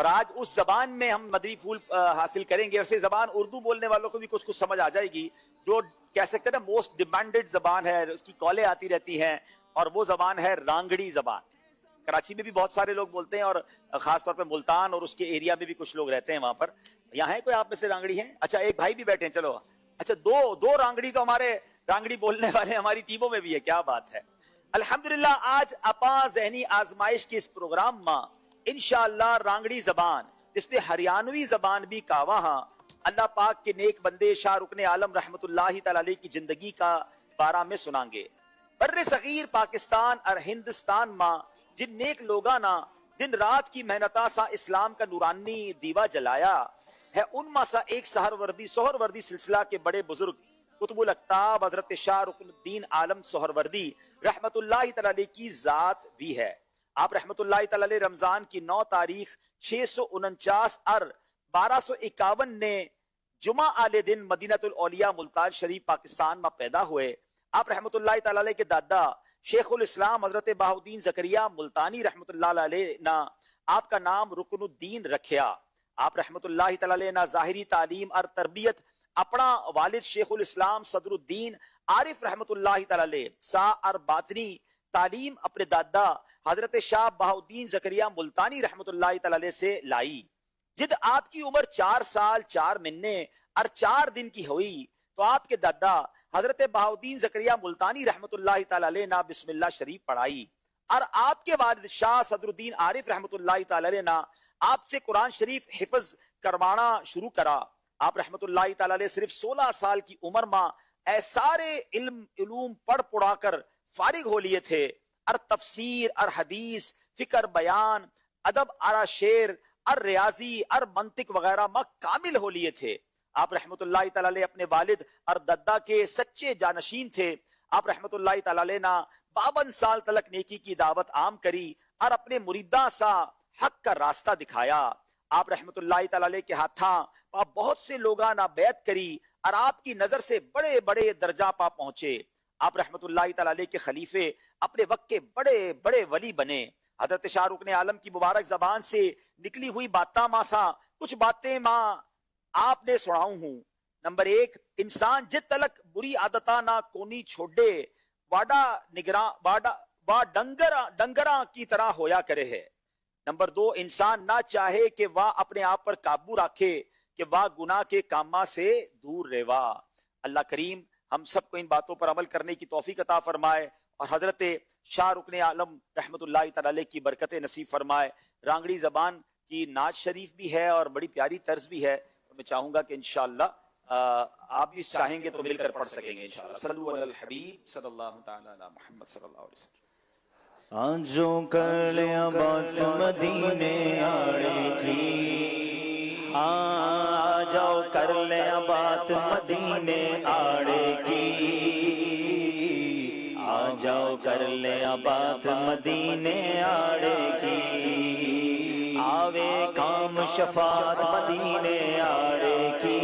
اور آج اس زبان میں ہم مدری پھول حاصل کریں گے. ویسے زبان اردو بولنے والوں کو بھی کچھ کچھ سمجھ آ جائے گی, جو کہہ سکتے ہیں نا موسٹ ڈیمانڈڈ زبان ہے, اس کی کالیں آتی رہتی ہیں, اور وہ زبان ہے رانگڑی زبان. کراچی میں بھی بہت سارے لوگ بولتے ہیں, اور خاص طور پہ ملتان اور اس کے ایریا میں بھی کچھ لوگ رہتے ہیں وہاں پر. یہاں ہے کوئی آپ میں سے رانگڑی ہیں؟ اچھا ایک بھائی بھی بیٹھے ہیں, چلو اچھا دو رانگڑی تو ہمارے رانگڑی بولنے والے ہماری ٹیموں میں بھی ہے, کیا بات ہے. الحمدللہ آج اپا ذہنی آزمائش کے اس پروگرام میں انشاءاللہ رانگڑی زبان جس نے ہریانوی زبان بھی کہا ہاں, اللہ پاک کے نیک بندے شاہ رکن عالم رحمت اللہ تعالی علیہ کی زندگی کا بارہ میں سنائیں گے. بر صغیر پاکستان اور ہندوستان میں جن نیک لوگانا دن رات کی محنتاں سا اسلام کا نورانی دیوا جلایا ہے, ان میں سا ایک سہر وردی سلسلہ کے بڑے بزرگ قطب الاقطاب حضرت شاہ رکن الدین عالم سہروردی رحمت اللہ تعالی کی ذات بھی ہے. آپ رحمت اللہ تعالی رمضان کی 9 تاریخ 649 اور 1251 نے جمعہ آلے دن مدینہ الاولیاء ملتان شریف پاکستان میں پیدا ہوئے. آپ رحمت اللہ تعالی کے دادا شیخ الاسلام حضرت بہاؤدین زکریہ ملتانی رحمت اللہ علیہ نا آپ کا نام رکن الدین رکھیا. آپ رحمت اللہ تعالی نا ظاہری تعلیم اور تربیت اپنا والد شیخ الاسلام صدر الدین عارف رحمت اللہ تعالی سا اور باطنی تعلیم اپنے دادا حضرت شاہ بہاؤدین زکریہ ملتانی رحمت اللہ تعالی سے لائی. جد آپ کی عمر 4 سال 4 مہینے اور 4 دن کی ہوئی تو آپ کے دادا حضرت بہاؤدین زکریہ ملتانی رحمت اللہ تعالی نے بسم اللہ شریف پڑھائی, اور آپ کے والد شاہ صدر الدین عارف رحمت اللہ تعالی نے آپ سے قرآن شریف حفظ کروانا شروع کرا. آپ رحمت اللہ تعالی صرف 16 سال کی عمر میں اے سارے علوم پڑھ پڑھا کر فارغ ہو لیے تھے, اور تفسیر اور حدیث فکر بیان ادب اور شعر اور ریاضی اور منطق وغیرہ میں کامل ہو لیے تھے. آپ رحمت اللہ تعالی اپنے والد اور دادا کے سچے جانشین تھے. آپ رحمت اللہ تعالی نا 52 سال تلک نیکی کی دعوت عام کری اور اپنے مریداں سا حق کا راستہ دکھایا. آپ رحمت اللہ تعالی کے ہاتھاں بہت سے لوگاں نا بیعت کری اور آپ کی نظر سے بڑے بڑے درجہ پا پہنچے. آپ رحمت اللہ تعالی کے خلیفے اپنے وقت کے بڑے بڑے ولی بنے. حضرت شاہ رکن عالم کی مبارک زبان سے نکلی ہوئی باتاں ماں سا کچھ باتیں ماں آپ نے سناؤں ہوں. نمبر 1, انسان جت تلک بری عادتاں نہ کونی چھوڑے وا ڈنگراں کی طرح ہویا کرے ہے. نمبر 2, انسان نہ چاہے کہ وہ اپنے آپ پر قابو رکھے کہ وہ گناہ کے کاماں سے دور رہوا. اللہ کریم ہم سب کو ان باتوں پر عمل کرنے کی توفیق عطا فرمائے, اور حضرت شاہ رکن عالم رحمت اللہ تعالی کی برکت نصیب فرمائے. رانگڑی زبان کی نعت شریف بھی ہے اور بڑی پیاری طرز بھی ہے, میں چاہوں گا کہ انشاءاللہ آپ بھی چاہیں گے تو مل کر پڑھ سکیں گے انشاءاللہ. صلو علی الحبیب صلی اللہ تعالی علی محمد صلی اللہ علیہ وسلم. آجو کر لیا بات مدینے آڑے کی, آ جاؤ کر لیا بات مدینے آڑے کی, آ جاؤ کر لیا بات مدینے آڑے کی, آوے کام شفاعت مدینے آڑے کی,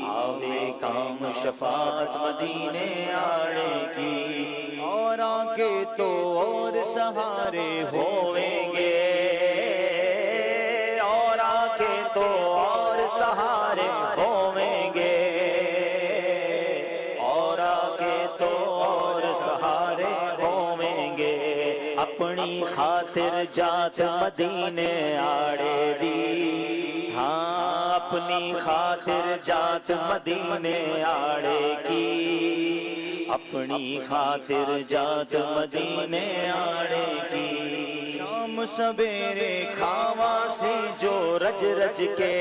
آوے کام شفاعت مدینے آڑے کی. اور آگے تو اور سہارے ہوئیں گے, اور آگے تو اور سہارے ہوئیں گے, اور آگے تو اور سہارے ہوئیں گے. اپنی خاطر جات مدینے آڑے دی, ہاں اپنی خاطر جات مدینے آڑے کی, اپنی خاطر جات مدینے آڑے کی. شام سبیرے خواں سے جو رج رج کے,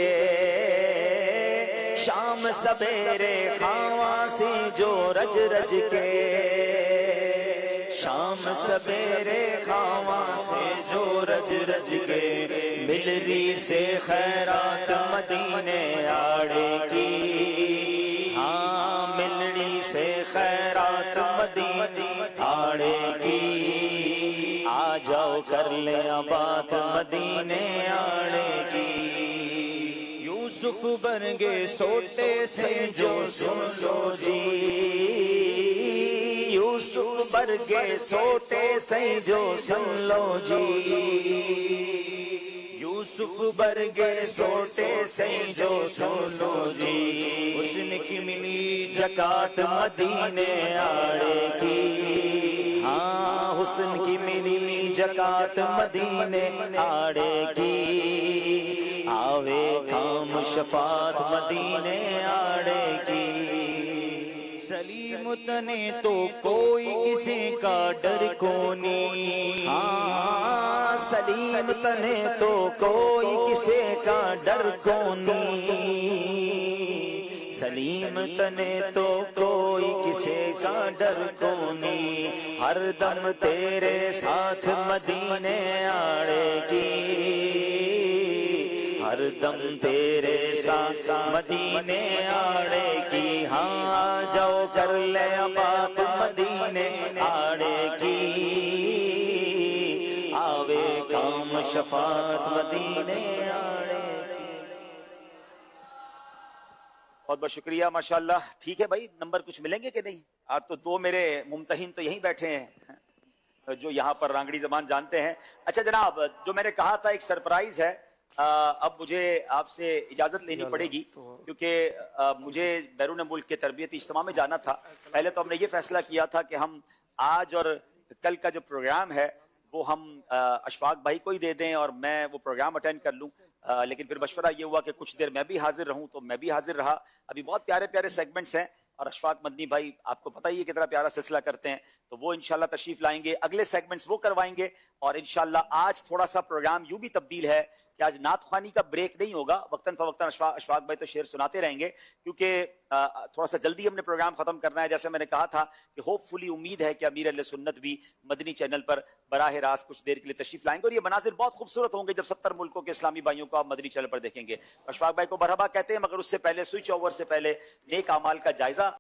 شام سبیرے خواں سے جو رج رج کے, شام سبیرے خواں سے جو رج رج کے, ملری سے خیرات مدینے آڑے کی, ہاں ملری سے خیرات مدینے آڑے کی. آ جاؤ کر لیا بات مدینے آڑے کی. یوسف برگے سوٹے سے جو سن لو جی, یوسف برگے سوٹے سے جو سن لو جی, یوسف برگے سوٹے سے جو سنو جی حسن کی ملی زکات مدینے آڑے کی ہاں حسن کی ملی زکات مدینے آڑے کی آوے کام شفاعت مدینے آڑے کی سلیم تنے تو کوئی کسی کا ڈر کونی ہاں سلیم تنے تو کوئی کسی کا ڈر کونی سلیم تنے تو کوئی کسی کا ڈر کونی ہر دم تیرے ساتھ مدینے آڑے کی ہر دم تیرے ساتھ مدینے آڑے کی ہاں جاؤ کر لے بات مدینے آڑے کی آوے کام شفاعت مدینے آڑے کی بہت بہت شکریہ ماشاءاللہ. ٹھیک ہے بھائی، نمبر کچھ ملیں گے کہ نہیں؟ آج تو دو میرے ممتحن تو یہیں بیٹھے ہیں جو یہاں پر رانگڑی زبان جانتے ہیں. اچھا جناب، جو میں نے کہا تھا ایک سرپرائز ہے، اب مجھے آپ سے اجازت لینی پڑے گی کیونکہ مجھے بیرون ملک کے تربیتی اجتماع میں جانا تھا. پہلے تو ہم نے یہ فیصلہ کیا تھا کہ ہم آج اور کل کا جو پروگرام ہے وہ ہم اشفاق بھائی کو ہی دے دیں اور میں وہ پروگرام اٹینڈ کر لوں، لیکن پھر مشورہ یہ ہوا کہ کچھ دیر میں بھی حاضر رہوں تو میں بھی حاضر رہا. ابھی بہت پیارے پیارے سیگمنٹس ہیں اور اشفاق مدنی بھائی آپ کو پتہ ہی ہے کتنا پیارا سلسلہ کرتے ہیں، تو وہ انشاءاللہ تشریف لائیں گے. اگلے سیگمنٹس وہ کروائیں گے اور انشاءاللہ آج تھوڑا سا پروگرام یوں بھی تبدیل ہے کہ آج نعت خوانی کا بریک نہیں ہوگا، وقتاً فوقتاً اشفاق بھائی تو شعر سناتے رہیں گے کیونکہ تھوڑا سا جلدی ہم نے پروگرام ختم کرنا ہے. جیسے میں نے کہا تھا کہ ہوپ فلی امید ہے کہ امیر اہل سنت بھی مدنی چینل پر براہ راست کچھ دیر کے لیے تشریف لائیں گے اور یہ مناظر بہت خوبصورت ہوں گے جب 70 ملکوں کے اسلامی بھائیوں کو آپ مدنی چینل پر دیکھیں گے. اشفاق بھائی کو مرحبا کہتے ہیں، مگر اس سے پہلے سوئچ اوور سے پہلے نیک اعمال کا جائزہ